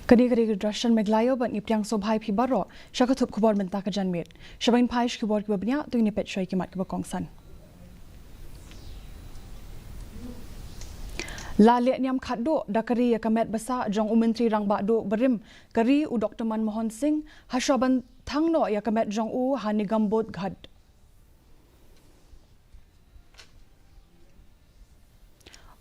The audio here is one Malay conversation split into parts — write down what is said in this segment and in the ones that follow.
Kadi-kadi Russian Meghalaya ban ipiang sobhai pi baro syakatup kubor mentah ke janmit. Syabain paish kubor kiba benya tu ini pet syai kimat kiba kongsan. La lek niam khaddo dakari ya kamet basa jong umentri rang bakdo berim kari u Dr. Manmohan Singh hasyaban thangno ya kamet jong u hanigambot ghad.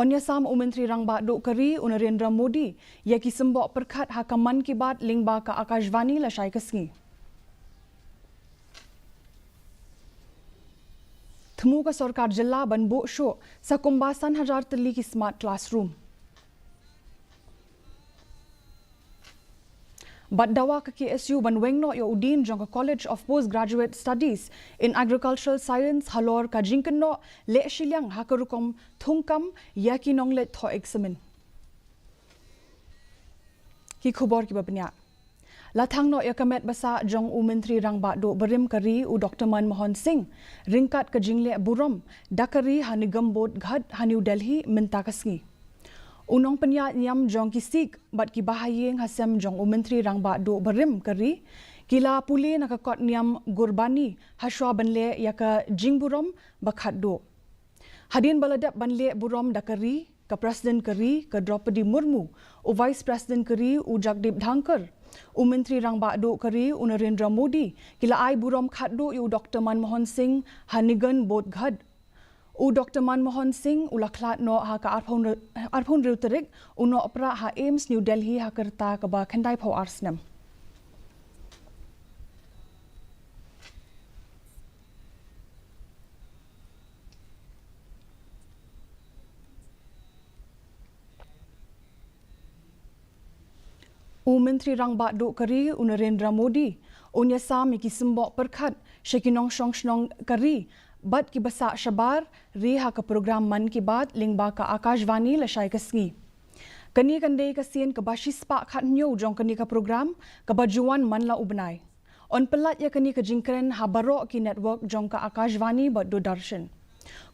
Onya sam umentri rang bakdo kari u Narendra Modi ya ki sembok perkhat hakaman kibat lingba ka Akashvani la syai kesngi. Temu ka Sarkar Jilla ban bo show sa kumbasan hajar teli ki smart classroom. Bat dawa ka KSU ban wengno yo udin jong ka College of Postgraduate Studies in Agricultural Science halor ka jingkenno le shilyang hakarukom thungkam ya ki nonglet tho examen. Ki khubor ki babnya. Lathangno ya kamet basa jong u menteri rang bakdo berim kari u Dr. Manmohan Singh ringkat ka jingle burom dakari hanigambot ghad ha New Delhi mentakasngi. Unong penya nyam jong kisik bat ki bahayeng hasem jong u menteri rang bakdo berim kari kila puli nakakot niam gurbani haswa banle ya ka jingburom bakhaddo. Hadin baladap banle burom dakari ka Presiden kari ka Draupadi Murmu u Vice President kari u Jagdeep Dhankar u Menteri rang bakdo kari u Narendra Modi kila ai burom khaddo u Dr. Manmohan Singh hanigan bot ghad u Dr. Manmohan Singh u lakhlat no ha ka arphon reuterik u no opera ha AIMS New Delhi ha kerta ka ba khandai phau arsnam. U Menteri rang bakdo kari u Narendra Modi unya sam ki sembok perkhat shekinong shong kari bat ki basa shabar ri ha ka program man ki bat lingba ka Akashvani la syai kasngi. Kani kandei ka sien ka bashispa khat nyo jong kani ka program ka bajuan man la ubnai. On pelat ya kani ka jingkren ha baro ki network jong ka Akashvani bat do darshan.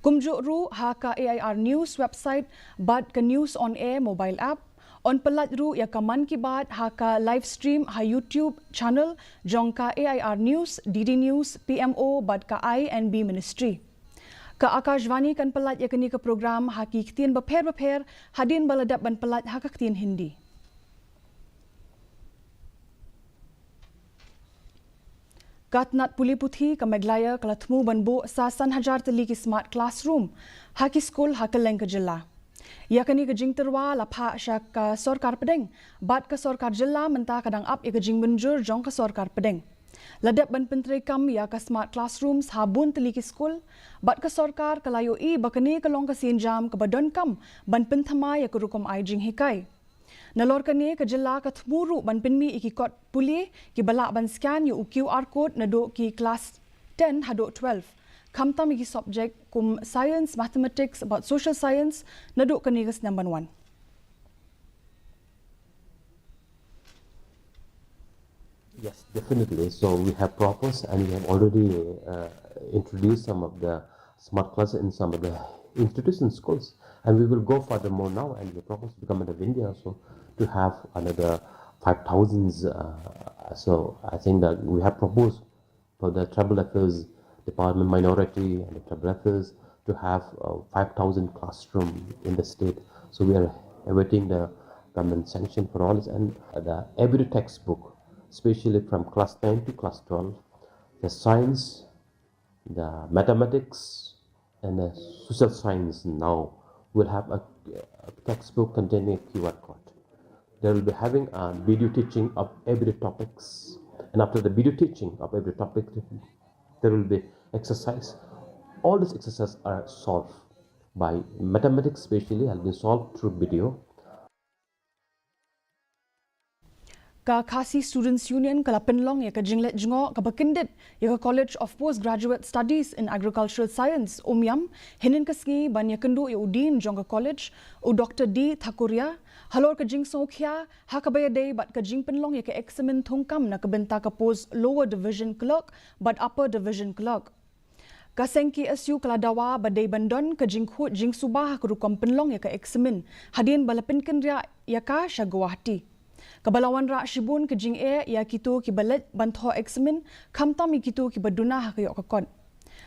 Kumjuk ru ha ka AIR News website bat ka News on Air mobile app. On pelat ru ya ka man ki baat ha ka live stream ha YouTube channel jong ka AIR News, DD News, PMO bat ka INB Ministry. Ka Akashvani kan pelat ya kini ka program ha ki ktien bapher hadin baladap ban pelat ha ka ktien Hindi. Katnat puli puthi ka Meghalaya kalatmu ban bo sa Sanhajar teli ki smart classroom ha ki school ha ka leng ka jilla. Ya kani ke jing terwa lapha syak ka Sarkar Pedeng bat ka Sarkar Jilla mentah kadang ap ya ke jing benjur jong ka Sarkar Pedeng. Ladap ban penteri kam ya ka smart classrooms habun teli ki school bat ka Sarkar kalayo i bakani ka long ka sinjam ka badon kam ban penthama ya ke rukom ai jing hikai. Nalor kani ke Jilla ka thmuru ban pinmi ikikot puli ki balak ban scan yu QR code nado ki class 10 hado 12. Kamtam igi subject kum science, mathematics, about social science, naduk kanigas number 1. Yes, definitely. So we have proposed and we have already introduced some of the smart classes in some of the institutions schools. And we will go furthermore now and we propose to Government of India also to have another 5,000. So I think that we have proposed for the Tribal Affairs Department, Minority and the Tribal Affairs to have 5,000 classroom in the state. So we are awaiting the government sanction for all this, and the every textbook, especially from class 9 to class 12, the science, the mathematics and the social science now will have a textbook containing a QR code. They will be having a video teaching of every topics, and after the video teaching of every topic, there will be exercise. All these exercises are solved by mathematics, especially has been solved through video. Ka KHASI Students Union kala penlong ya ka jinglet jingo ka bakindit ya ka College of Postgraduate Studies in Agricultural Science umyam hinin kasngi ban ya kendu ya udin jong ka college u Dr. D Thakuria halor ka jing sokhya ha ka bayade bat ka jing penlong ya ka examen thongkam na ka benta ka post lower division clerk but upper division clerk. Kasengki asu keladawa badai bandon ke jingkhut jing subah ke rukom penlong ya ke eksemin hadin balapin kendria ya ka Syagawahti. Kabalawan ra shibun ke jing ya kitu ki balet bantho examen khamtam mi kitu ki baduna ha kayok kakon.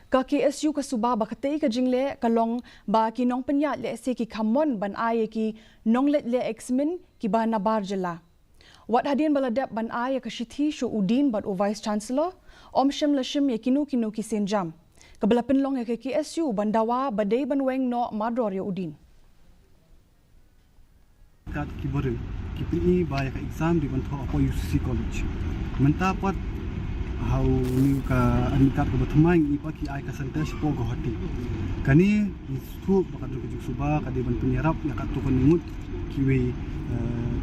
Ka KSU ka suba ba katei ka jingle kalong ba ki nong penya le se ki khamon ban ai ki nong let le examen ki ba na bar jela. Wat hadin baladap ban ai ka shithi shu udin bat o vice chancellor om shem lashim ya kinu ki senjam. Kabelapin long ya ke KSU bandawa badai banweng no madror ya udin. Kat kibarin KPE by exam di bantho apo UCC college. Menta pat how ni ka anikat ko bathmai ipa ki ai ka santes po gohati. Kani istu bakat ko suba ka di ban penyerap ya kat to konimut kiwi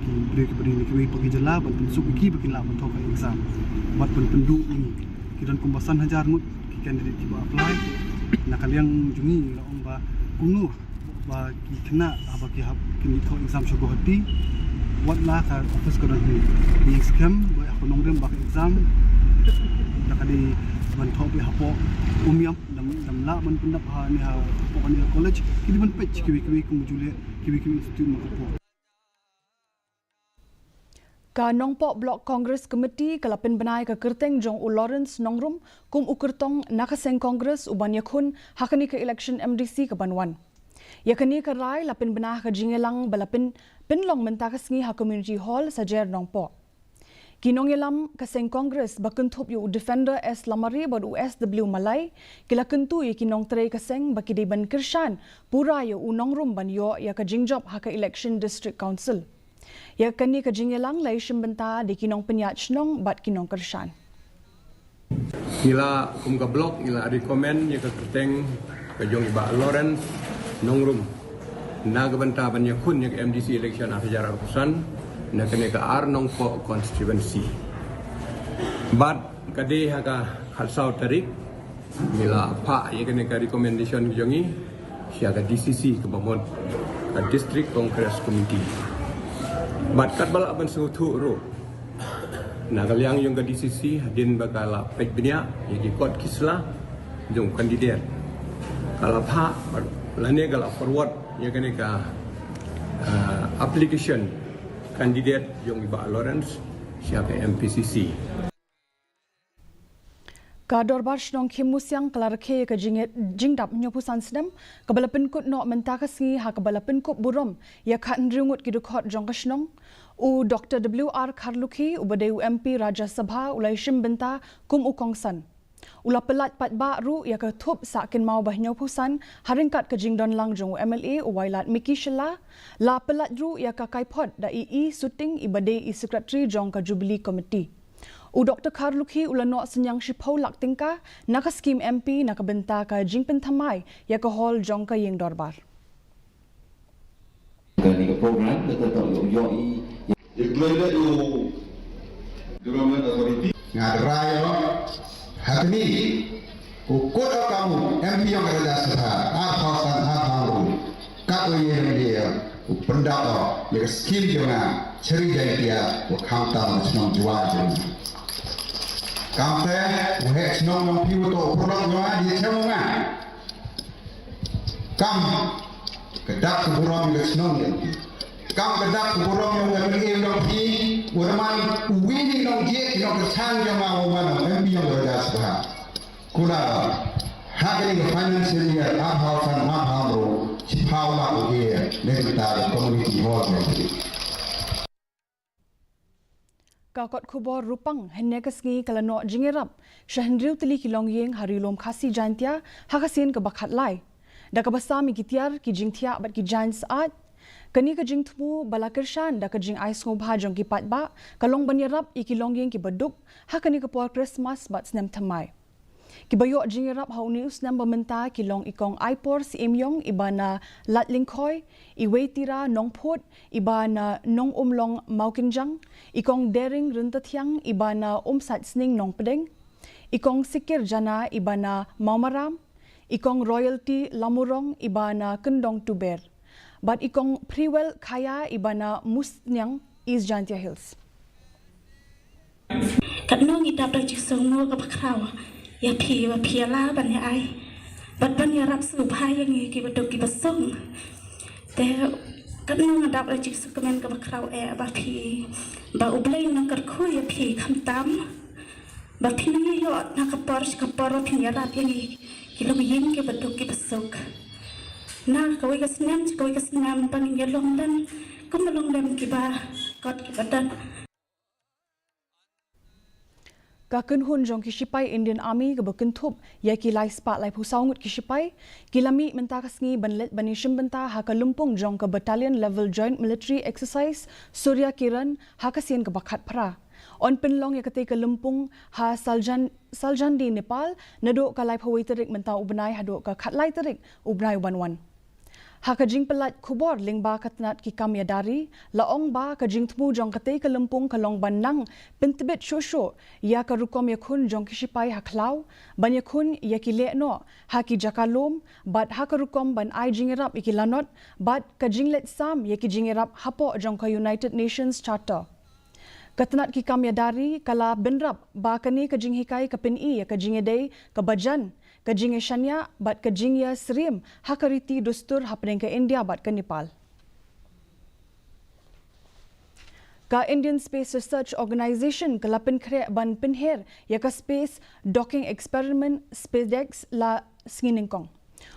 ki beri kiwi pagi jela ban suk ki bikin la bantho ka exam. Bat pendu ini kiran kumbasan hajar mut ki candidate ki ba apply nak kalian jungi la om ba kunu ba ki kena apa ki hab ki to exam sugo hati wat la ka office ko ni scam ba ako nong dem ba exam nakali ban to bi hapo umiam dam la ban pendap ha ni ha po ni college ki ban pech ki ku mujule ki institute mo ko Ka Nongpo Block Congress Committee kalapin banai ka kerteng jong u Lawrence Nongrum kum ukertong nakaseng Congress uban yakun hakani ka election MDC ka banwan. Yakani ka rai lapin banah ka jingelang balapin pinlong mentakas ngi ha community hall sa Jer Nongpo. Kinong yelam kaseng Congress bakentup yu defender S Lamari bad USW Malay kila kentu ye kinong trei kaseng bakidi ban kirshan pura yu u Nongrum ban yo ya ka jingjop ha ka election district council. Ya kani ka jingelang lai shimbenta di kinong penyat nong bat kinong kershan. Ila kum ka blok ila recommend ya ka kerteng ka jong iba Lawrence Nongrum na ga benta ban yakun ya MDC election afajar kusan na kene ka ar Nongpo constituency. Bat kade ha ka khalsau tarik mila pa ya kene ka recommendation jongi sia ka DCC ka bamod ka district congress committee. Bat kat balak ban sutu ro. Nagaliang yung ka DCC hadin bagala pej benya yagi kot kisla jong kandidat. Kala pa lane gala forward ya kene ka application kandidat yung iba Lawrence siapa MPCC. Ka dorbar shnong khimusyang klarkhe ka jingdap nyopusan sedam kabalapin kut no mentakas ngi ha kabalapin kut burom ya khan ringut kidukot jong kashnong u Dr. WR Kharlukhi ubade MP Rajya Sabha ulai shim benta kum ukongsan ula pelat pat ba ru ya ka thup sakin mau bah nyopusan haringkat ka jingdon lang jong MLA uwailat Miki Shela la pelat ru ya ka kaipot da ii shooting ibade i secretary jong ka Jubilee Committee. U Dr. Kharlukhi ulano senyang shipau lak tingka naka scheme MP naka benta ka jingpen thamai ya ka hall jong ka yeng dorbar. Kani ka program na tato yung yoi. Declare you government authority. Ngarayo hakni ukut kamu MP yang ada sabha atausan atau kat yang dia pendapat yang skill jangan cerita dia wakam senang jual jangan. Kamte uhe senang piu to pulang jual dia semua. Kam kedak kurang dia senang dia. Kam kedak kurang yang MLA dong pi urman winning dong je dong kesang yang mau mana MP yang ada sabha. Kuna haging financial year atausan atau cipau lah uge negara community hall ni. Kakot kubor rupang hennekas ngi kalano jingerap shahendriu tili kilong yeng harilom khasi jantia hakasin ke bakhat lai da ka basami gitiar ki jingthia bat ki jan saat kani ka jingthmu balakirshan da ka jing ais ngobha jong ki patba kalong banyarap ikilong yeng ki baduk hakani ka por Christmas bat snem thamai kibayo jingerap hauni usnam bamenta kilong ikong aipor si emyong ibana latlingkhoy iweitira nongphot ibana nong umlong maukinjang ikong dering runtathyang ibana satsning nongpedeng ikong sikir jana ibana maumaram ikong royalty lamurong ibana kendong tuber but ikong priwel khaya ibana musnyang East Jantia Hills kadnong itap dak jiksong no ka pakraw ya phi wa phiala ban ya ai bat ban ya rap su phai yang ki badok ki basong te kan ngadap lagi sekemen ke bakrau bapi ba ublay nang kerku ya pi kamtam ba pini yo nakapor pinyarat yang kilogin ke betul ke besok na kawai kesenam paling yalong dan kumalong dan kiba kot kibadan Kakenhun jong kisipai Indian Army ke berkentup ya ki lai spak lai pusaungut kisipai kilami mentah kasngi banlet banishim bentah haka lumpung jong ke Battalion Level Joint Military Exercise Surya Kiran haka sien ke bakat pra on penlong ya ketika lumpung ha saljan di Nepal naduk ka lai pawai terik mentah ubnai haduk ka kat lai terik ubnai uban-wan haka jing pelat kubor ling ba katnat ki kam yadari laong ba ka jing tmu jong katei ka lempung ka long banang pentebet shosho ya ka rukom yakun jong kisipai haklau ban yakun ya ki lekno ha ki jakalom bat ha ka rukom ban ai jingerap iki lanot bat ka jinglet sam ya ki jingerap hapo jong ka United Nations Charter katnat ki kam yadari kala benrap ba kani ka jing hikai ka peni ya ka jingedei ka bajan Kajing Shania bat kajing ya Srim hakariti dustur happening ke India bat ke Nepal. Ka Indian Space Research Organisation kelapin kre ban pinher ya ka Space Docking Experiment SpaceX la skiningkong.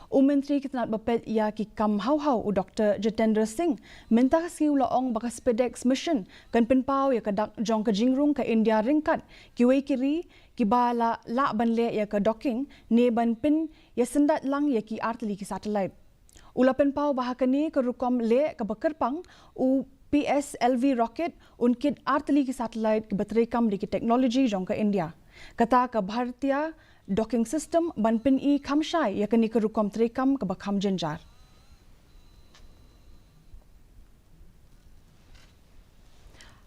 Menteri Ketenat Bapet ya ki kam hau u Dr. Jitendra Singh minta siu laong baka SpaceX mission kan pinpau ya ka dak jong ka jingrung ka India ringkat kiwei kiri ki bala la ban le ya ka docking ne ban pin ya sendat lang ya ki artli ki satellite. Ula pinpau bahakani ka rukom le ka bakerpang u PSLV rocket unkit artli ki satellite ki batrekam di ki teknologi jong ka India. Kata ka Bharatiya docking system ban pin i kamshai ya kani ka rukom trekam ka bakham jenjar.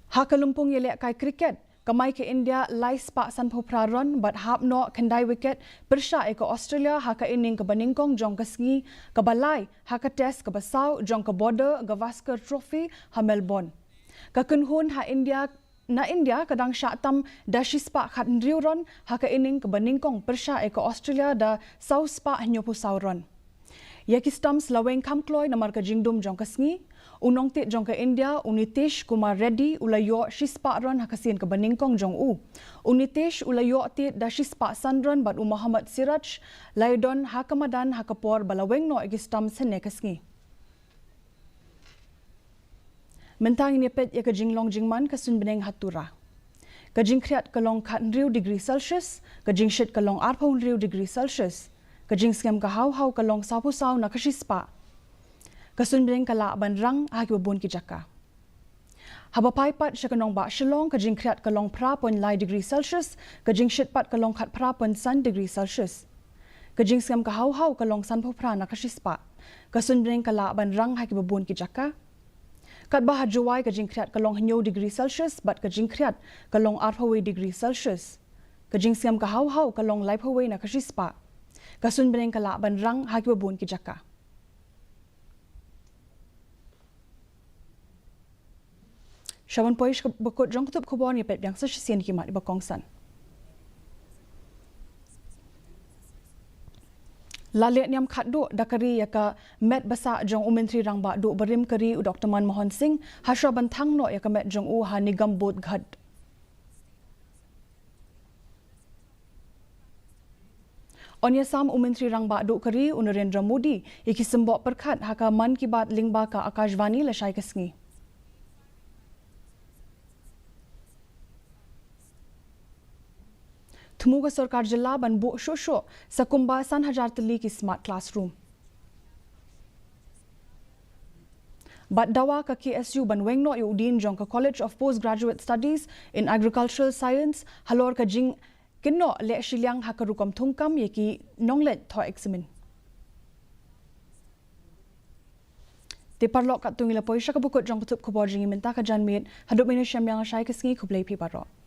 Haka lumpung yelek kai cricket kamai ke India lai spak san phopra ron bat hap no kandai wicket persha e ka Australia haka inning ka baningkong jong ka sngi ka balai haka test ka basau jong ka border Gavaskar trophy ha Melbourne. Ka kunhun ha India kadang syatam da shispa khat ndriuron haka ining ke baningkong persha e ke Australia da sau spa nyopu sauron. Ya ki stam slaweng kamkloi namar ka jingdum jong ka sngi unong tit jong ka India Unitesh Kumar Reddy ulayo shispa ron haka sien ke baningkong jong u. Unitesh ulayo tit da shispa sanron bat u Muhammad Siraj laidon haka madan haka por balaweng no ki stam sene ka sngi. Mentang ini pet ya kajing long jingman kasun beneng hatura. Kajing kriat kalong 4 degree Celsius, kajing shit kalong 4 degree Celsius, kajing skam ka hau kalong 10 na kashispa. Kasun beneng kala ban rang haki babun ki jaka. Haba paipat siya kanong ba shilong kajing kriat kalong 4 degree Celsius, kajing shit pat kalong 4 degree Celsius. Kajing skam ka hau kalong 10 na kashispa. Kasun beneng kala ban rang haki babun ki jaka. Kat bahar Juwai kajing kriat kalong 9 degree Celsius bat kajing kriat kalong 4 degree Celsius. Kajing siam ka hau kalong lai phawai na kashispa. Kasun beneng kala ban rang haki babun ki jaka. Shawan poish bakut jong kutup kubon ya pet yang sesien ki mat di bakongsan. Lalet niam khatdo dakari ya ka met basa jong Menteri rang ba do berim kari u Dr. Manmohan Singh hasra bantang no ya ka met jong u ha nigam bot ghad. Onya sam Menteri rang ba do kari u Narendra Modi iki sembok perkhat ha ka man ki bat lingba ka Akashvani la shai kasngi. Tumuga Sarkar Jilla ban bo shosho sa kumbasan hajar tali ki smart classroom. Bat dawa ka KSU ban wengno yu udin jong ka College of Postgraduate Studies in Agricultural Science halor ka jing kinno le shilyang hakarukom thungkam ye ki nonglet tho examin. Te parlok kat tungila poisha ka bukut jong kutup kubor jingi minta ka janmit hadup minus yang shai kasngi kublay pi parok.